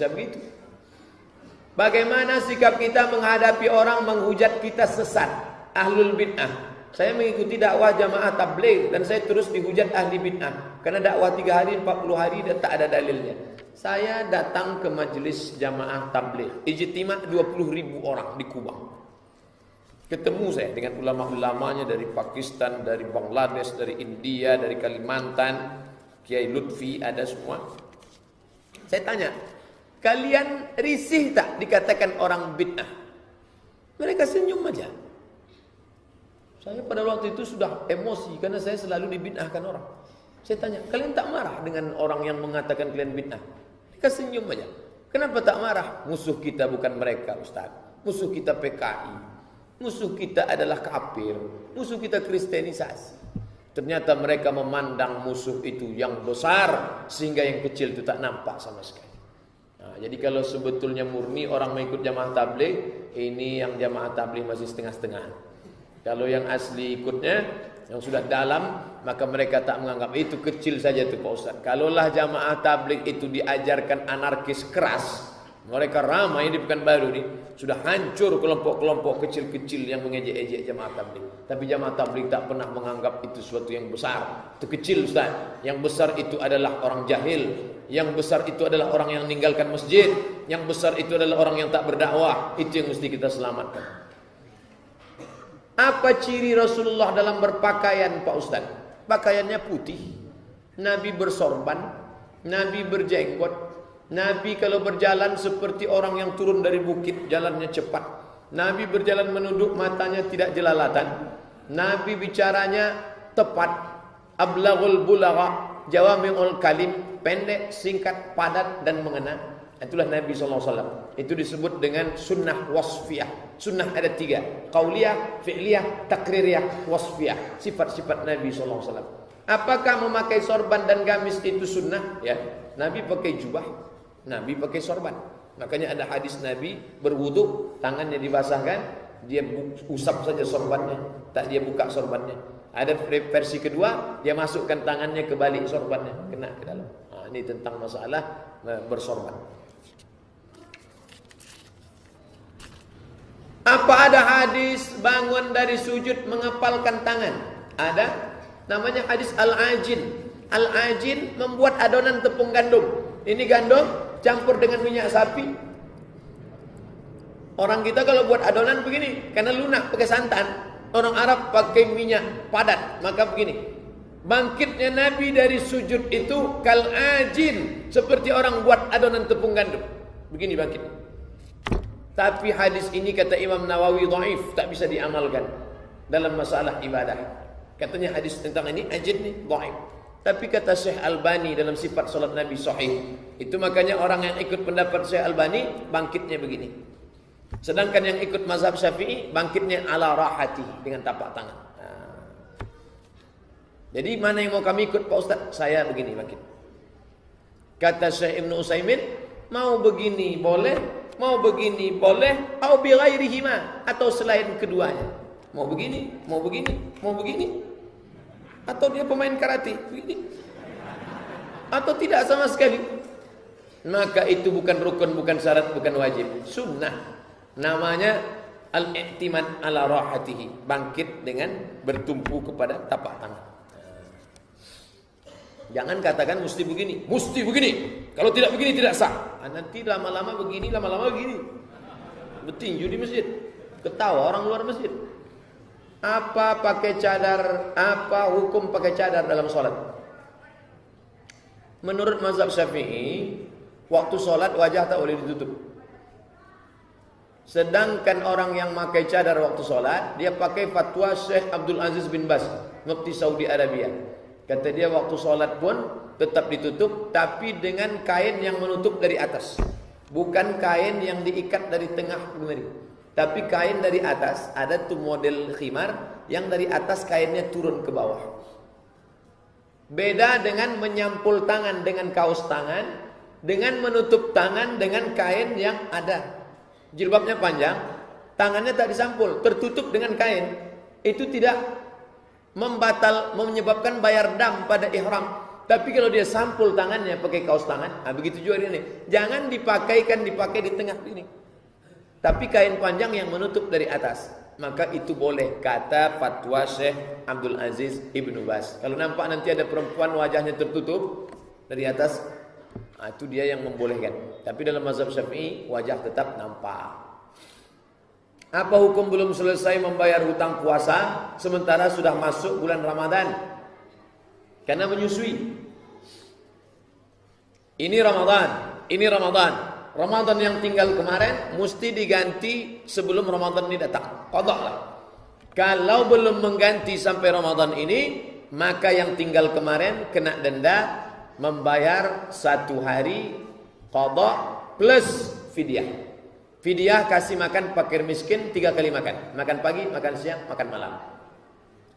bisa begitu. Bagaimana sikap kita menghadapi orang menghujat kita sesat, ahlul bid'ah? Saya mengikuti dakwah jamaah tabligh dan saya terus dihujat ahli bid'ah. Karena dakwah 3 hari, 40 hari dan tak ada dalilnya. Saya datang ke majelis jamaah tabligh, ijtima' 20.000 orang di Kubang. Ketemu saya dengan ulama-ulamanya dari Pakistan, dari Bangladesh, dari India, dari Kalimantan, Kiai Lutfi ada semua. Saya tanya, kalian risih tak dikatakan orang bid'ah? Mereka senyum aja. Saya pada waktu itu sudah emosi karena saya selalu dibid'ahkan orang. Saya tanya, kalian tak marah dengan orang yang mengatakan kalian bid'ah? Mereka senyum aja. Kenapa tak marah? Musuh kita bukan mereka, Ustaz. Musuh kita PKI. Musuh kita adalah kafir. Musuh kita kristenisasi. Ternyata mereka memandang musuh itu yang besar sehingga yang kecil itu tak nampak sama sekali. Nah, jadi kalau sebetulnya murni orang mengikut jamaah tabligh, ini yang jamaah tabligh masih setengah-setengah. Kalau yang asli ikutnya, yang sudah dalam, maka mereka tak menganggap itu kecil saja itu Pak Ustaz. Kalaulah jamaah tabligh itu diajarkan anarkis keras, mereka ramai di Pekanbaru nih, sudah hancur kelompok-kelompok kecil-kecil yang mengejek-ejek jamaah tabligh. Tapi jamaah tabligh tak pernah menganggap itu sesuatu yang besar. Itu kecil Ustaz. Yang besar itu adalah orang jahil. Yang besar itu adalah orang yang meninggalkan masjid. Yang besar itu adalah orang yang tak berdakwah. Itu yang mesti kita selamatkan. Apa ciri Rasulullah dalam berpakaian Pak Ustaz? Pakaiannya putih. Nabi bersorban. Nabi berjenggot. Nabi kalau berjalan seperti orang yang turun dari bukit, jalannya cepat. Nabi berjalan menunduk, matanya tidak jelalatan. Nabi bicaranya tepat. Ablaghul bulagha, jawami'ul kalim, pendek, singkat, padat dan mengena. Itulah Nabi SAW. Itu disebut dengan sunnah wasfiyah. Sunnah ada 3. Qauliyah, fi'liyah, takririyah, wasfiyah. Sifat-sifat Nabi SAW. Apakah memakai sorban dan gamis itu sunnah? Ya, Nabi pakai jubah, Nabi pakai sorban. Makanya ada hadis Nabi berwudu, tangannya dibasahkan, dia usap saja sorbannya, tak dia buka sorbannya. Ada versi kedua, dia masukkan tangannya ke balik sorbannya, kena ke dalam. Nah, ini tentang masalah bersorban. Apa ada hadis bangun dari sujud mengepalkan tangan? Ada. Namanya hadis al-ajin. Al-ajin membuat adonan tepung gandum. Ini gandum campur dengan minyak sapi. Orang kita kalau buat adonan begini, karena lunak pakai santan. Orang Arab pakai minyak padat. Maka begini. Bangkitnya Nabi dari sujud itu kal-ajin, seperti orang buat adonan tepung gandum. Begini bangkit. Tapi hadis ini kata Imam Nawawi dhaif, tak bisa diamalkan dalam masalah ibadah. Katanya hadis tentang ini ajin ni dhaif. Tapi kata Syekh Albani dalam sifat salat Nabi sahih. Itu makanya orang yang ikut pendapat Syekh Albani bangkitnya begini. Sedangkan yang ikut mazhab Syafi'i bangkitnya ala rahati dengan tapak tangan. Jadi mana yang mau kami ikut Pak Ustaz? Saya begini bangkit. Kata Syekh Ibnu Utsaimin, mau begini boleh, mau begini boleh, atau bi ghairihima, atau selain keduanya. Mau begini, mau begini, mau begini. Atau dia pemain karate, begini. Atau tidak sama sekali. Maka itu bukan rukun, bukan syarat, bukan wajib. Sunnah. Namanya al-i'timad ala rahatihi. Bangkit dengan bertumpu kepada tapak tangan. Jangan katakan mesti begini, mesti begini. Kalau tidak begini tidak sah. Nanti lama-lama begini, lama-lama begini. Bertinju di masjid. Ketawa orang luar masjid. Apa pakai cadar? Apa hukum pakai cadar dalam sholat? Menurut mazhab Syafi'i, waktu sholat wajah tak boleh ditutup. Sedangkan orang yang pakai cadar waktu sholat, dia pakai fatwa Syekh Abdul Aziz bin Baz, mufti Saudi Arabia. Kata dia waktu sholat pun tetap ditutup, tapi dengan kain yang menutup dari atas. Bukan kain yang diikat dari tengah kemari. Tapi kain dari atas. Ada tuh model khimar yang dari atas kainnya turun ke bawah. Beda dengan menyampul tangan dengan kaos tangan, dengan menutup tangan dengan kain yang ada. Jilbabnya panjang, tangannya tak disampul, tertutup dengan kain. Itu tidak menyebabkan bayar dam pada ihram. Tapi kalau dia sampul tangannya pakai kaos tangan, begitu juga ini. Jangan dipakai di tengah ini. Tapi kain panjang yang menutup dari atas. Maka itu boleh, kata fatwa Syekh Abdul Aziz Ibnu Baz. Kalau nampak nanti ada perempuan wajahnya tertutup dari atas, itu dia yang membolehkan. Tapi dalam mazhab Syafi'i wajah tetap nampak. Apa hukum belum selesai membayar hutang puasa sementara sudah masuk bulan Ramadan? Karena menyusui. Ini Ramadan. Ramadan yang tinggal kemarin mesti diganti sebelum Ramadan ini datang. Qadha lah. Kalau belum mengganti sampai Ramadan ini, maka yang tinggal kemarin kena denda membayar 1 hari qadha plus fidyah. Fidyah kasih makan fakir miskin 3 kali makan. Makan pagi, makan siang, makan malam.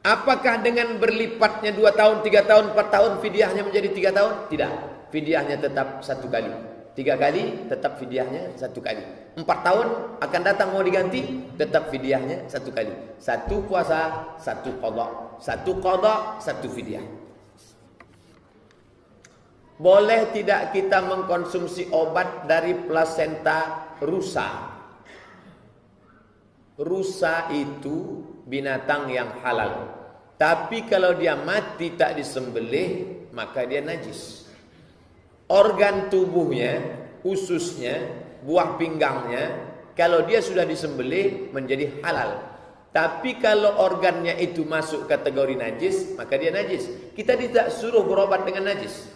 Apakah dengan berlipatnya 2 tahun, 3 tahun, 4 tahun fidyahnya menjadi 3 tahun? Tidak. Fidyahnya tetap 1 kali. 3 kali tetap fidyahnya 1 kali. 4 tahun akan datang mau diganti, tetap fidyahnya 1 kali. 1 puasa, 1 qadha. 1 qadha, 1 fidyah. Boleh tidak kita mengkonsumsi obat dari plasenta rusa? Rusa itu binatang yang halal. Tapi kalau dia mati tak disembelih, maka dia najis. Organ tubuhnya, ususnya, buah pinggangnya, kalau dia sudah disembelih menjadi halal. Tapi kalau organnya itu masuk kategori najis, maka dia najis. Kita tidak suruh berobat dengan najis.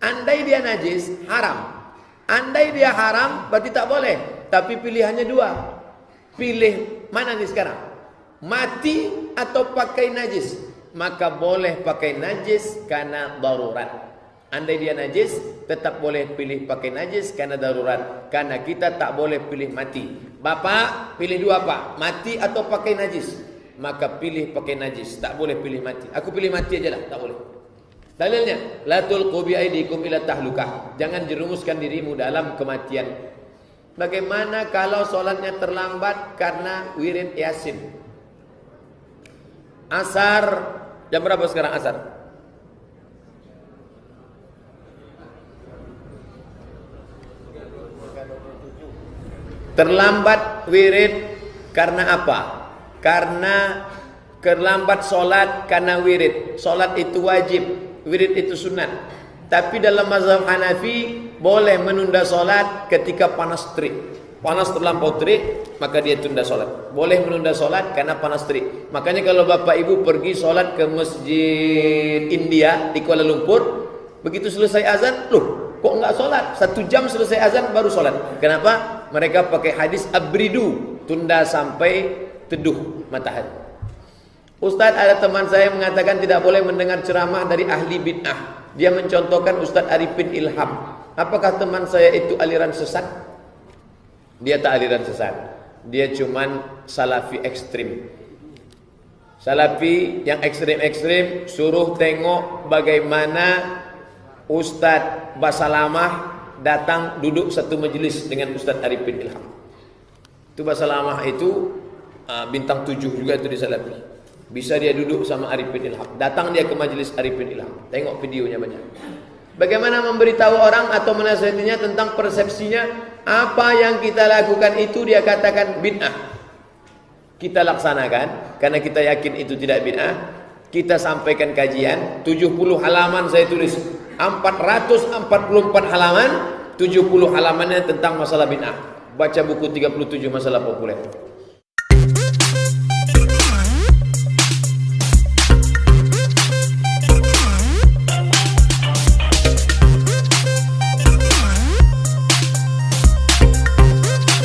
Andai dia najis, haram. Andai dia haram, berarti tak boleh. Tapi pilihannya 2. Pilih mana nih sekarang? Mati atau pakai najis? Maka boleh pakai najis karena darurat. Andai dia najis, tetap boleh pilih pakai najis karena darurat. Karena kita tak boleh pilih mati. Bapak, pilih 2 pak. Mati atau pakai najis? Maka pilih pakai najis. Tak boleh pilih mati. Aku pilih mati aja lah, tak boleh. Dalilnya, la tulqu bi aidikum ila tahlukah. Jangan jerumuskan dirimu dalam kematian. Bagaimana kalau sholatnya terlambat karena wirid Yasin? Asar, jam berapa sekarang asar? Terlambat wirid karena apa? Karena terlambat sholat karena wirid. Sholat itu wajib, wirid itu sunat. Tapi dalam mazhab Hanafi boleh menunda sholat ketika panas terik. Panas terlampau terik, maka dia tunda sholat. Boleh menunda sholat karena panas terik. Makanya kalau bapak ibu pergi sholat ke masjid India di Kuala Lumpur, begitu selesai azan, loh kok enggak sholat? 1 jam selesai azan baru sholat. Kenapa? Mereka pakai hadis abridu, tunda sampai teduh matahari. Ustaz, ada teman saya mengatakan tidak boleh mendengar ceramah dari ahli bid'ah. Dia mencontohkan Ustaz Arifin Ilham. Apakah teman saya itu aliran sesat? Dia tak aliran sesat. Dia cuman salafi ekstrim. Salafi yang ekstrim-ekstrim suruh tengok bagaimana Ustaz Basalamah datang duduk satu majelis dengan Ustaz Arifin Ilham. Itu Basalamah itu bintang 7 juga itu di salafi. Bisa dia duduk sama Arifin Ilham. Datang dia ke majelis Arifin Ilham. Tengok videonya banyak. Bagaimana memberitahu orang atau menasihatinya tentang persepsinya, apa yang kita lakukan itu dia katakan bid'ah. Kita laksanakan karena kita yakin itu tidak bid'ah. Kita sampaikan kajian 70 halaman saya tulis. 444 halaman, 70 halamannya tentang masalah bid'ah. Baca buku 37 masalah populer.